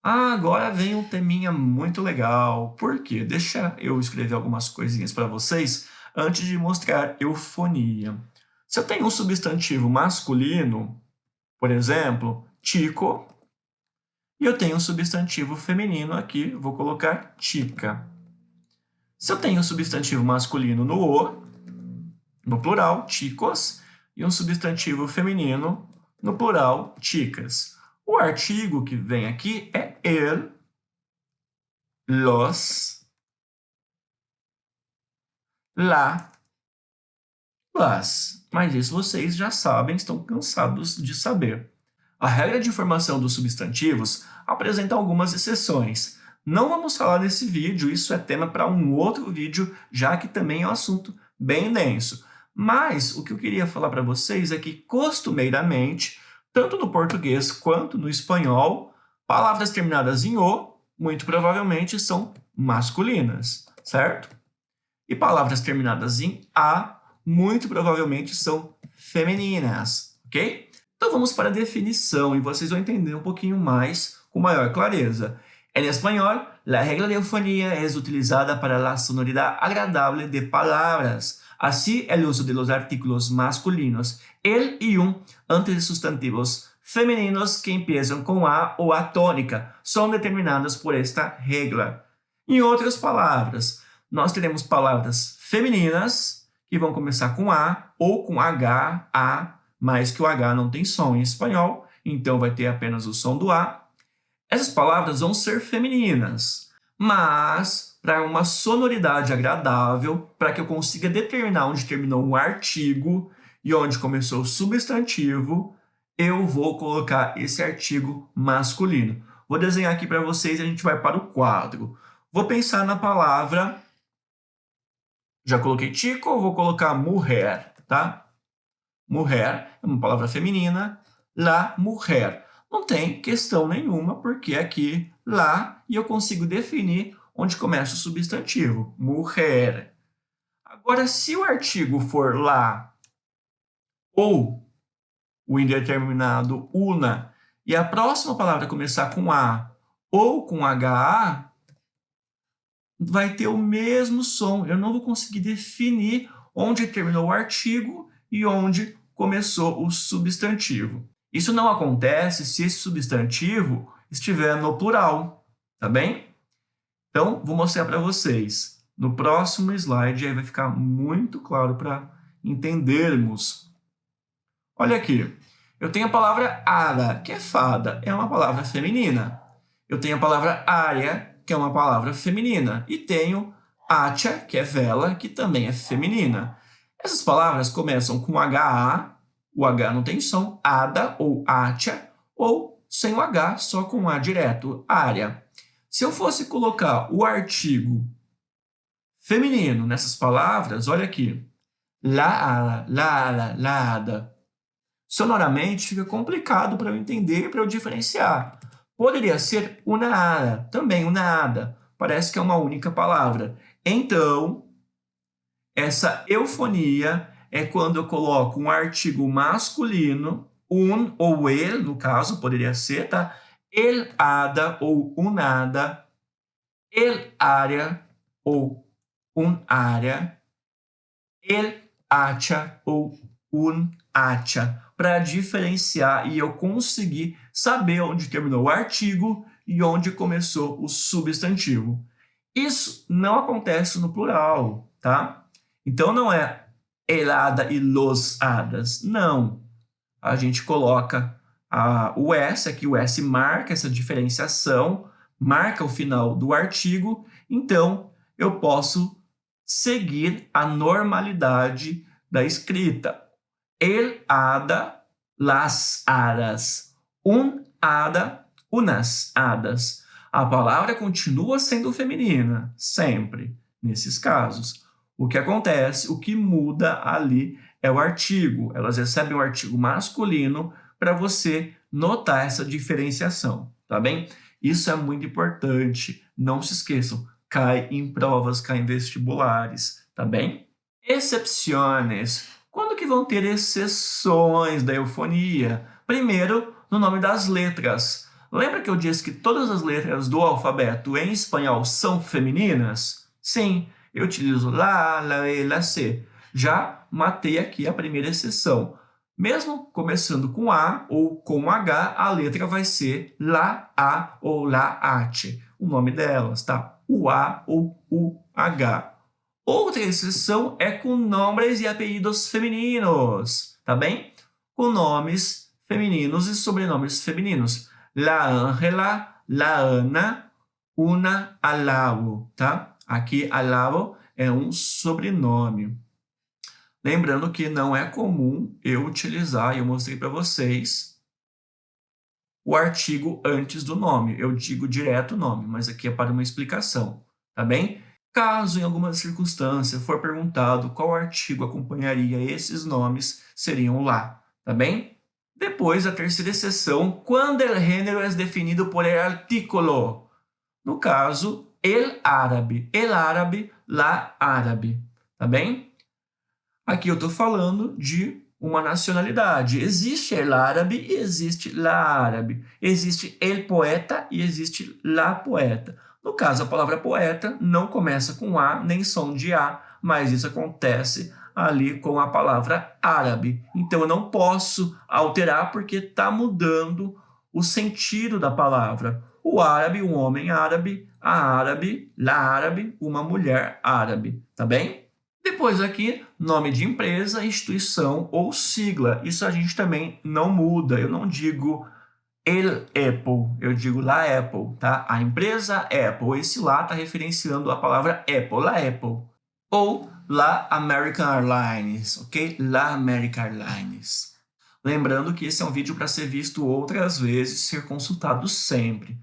Agora vem um teminha muito legal. Por quê? Deixa eu escrever algumas coisinhas para vocês antes de mostrar eufonia. Se eu tenho um substantivo masculino, por exemplo, chico, e eu tenho um substantivo feminino aqui, vou colocar chica. Se eu tenho um substantivo masculino no plural, chicos, e um substantivo feminino no plural, chicas. O artigo que vem aqui é el, los, la, las. Mas isso vocês já sabem, estão cansados de saber. A regra de formação dos substantivos apresenta algumas exceções. Não vamos falar nesse vídeo, isso é tema para um outro vídeo, já que também é um assunto bem denso. Mas o que eu queria falar para vocês é que, costumeiramente, tanto no português quanto no espanhol, palavras terminadas em o, muito provavelmente, são masculinas, certo? E palavras terminadas em a, muito provavelmente, são femininas, ok? Então vamos para a definição e vocês vão entender um pouquinho mais com maior clareza. En español, la regla de eufonía es utilizada para la sonoridad agradable de palabras. Así, el uso de los artículos masculinos, el y un, antes de sustantivos femeninos que empiezan con a ou a tônica, são determinados por esta regla. Em outras palavras, nós teremos palavras femininas que vão começar com a ou com h, a, mas que o H não tem som em espanhol, então vai ter apenas o som do A. Essas palavras vão ser femininas, mas para uma sonoridade agradável, para que eu consiga determinar onde terminou o artigo e onde começou o substantivo, eu vou colocar esse artigo masculino. Vou desenhar aqui para vocês e a gente vai para o quadro. Vou pensar na palavra, já coloquei chico, vou colocar mulher, tá? Mulher é uma palavra feminina, la mujer. Não tem questão nenhuma, porque aqui, lá, e eu consigo definir onde começa o substantivo, mujer. Agora, se o artigo for lá, ou o indeterminado una, e a próxima palavra começar com a ou com ha, vai ter o mesmo som. Eu não vou conseguir definir onde terminou o artigo e onde começou o substantivo. Isso não acontece se esse substantivo estiver no plural, tá bem? Então, vou mostrar para vocês. No próximo slide, aí vai ficar muito claro para entendermos. Olha aqui, eu tenho a palavra ada, que é fada, é uma palavra feminina. Eu tenho a palavra área, que é uma palavra feminina. E tenho hacha, que é vela, que também é feminina. Essas palavras começam com HA, o H não tem som, ada ou hacha, ou sem o H, só com A direto, área. Se eu fosse colocar o artigo feminino nessas palavras, olha aqui, la ada. Sonoramente fica complicado para eu entender, para eu diferenciar. Poderia ser una ada, também una ada, parece que é uma única palavra. Então, essa eufonia é quando eu coloco um artigo masculino, un ou el, no caso, poderia ser, tá? El ada ou unada, el área ou un área, el hacha ou un hacha, para diferenciar e eu conseguir saber onde terminou o artigo e onde começou o substantivo. Isso não acontece no plural, tá? Então, não é el hada e los hadas, não. A gente coloca o S, aqui o S marca essa diferenciação, marca o final do artigo, então eu posso seguir a normalidade da escrita. El hada, las hadas. Un hada, unas hadas. A palavra continua sendo feminina, sempre, nesses casos. O que acontece, o que muda ali é o artigo. Elas recebem o artigo masculino para você notar essa diferenciação, tá bem? Isso é muito importante. Não se esqueçam, cai em provas, cai em vestibulares, tá bem? Excepciones. Quando que vão ter exceções da eufonia? Primeiro, no nome das letras. Lembra que eu disse que todas as letras do alfabeto em espanhol são femininas? Sim, eu utilizo la, la, e, la, c. Já matei aqui a primeira exceção. Mesmo começando com A ou com H, a letra vai ser la, a ou la, ate. O nome delas, tá? O A ou o H. Outra exceção é com nomes e apelidos femininos, tá bem? Com nomes femininos e sobrenomes femininos. La Ángela, la Ana, una Alavo, tá? Aqui, Alavo é um sobrenome. Lembrando que não é comum eu utilizar, e eu mostrei para vocês, o artigo antes do nome. Eu digo direto o nome, mas aqui é para uma explicação, tá bem? Caso, em alguma circunstância, for perguntado qual artigo acompanharia esses nomes, seriam lá, tá bem? Depois, a terceira exceção, quando o gênero é definido por el artículo. No caso, el árabe, la árabe, tá bem? Aqui eu estou falando de uma nacionalidade. Existe el árabe e existe la árabe. Existe el poeta e existe la poeta. No caso, a palavra poeta não começa com A, nem som de A, mas isso acontece ali com a palavra árabe. Então, eu não posso alterar porque está mudando o sentido da palavra. O árabe, um homem árabe, a árabe, la árabe, uma mulher árabe, tá bem? Depois aqui, nome de empresa, instituição ou sigla. Isso a gente também não muda. Eu não digo el Apple, eu digo la Apple, tá? A empresa Apple. Esse lá está referenciando a palavra Apple, la Apple. Ou la American Airlines, ok? La American Airlines. Lembrando que esse é um vídeo para ser visto outras vezes, ser consultado sempre,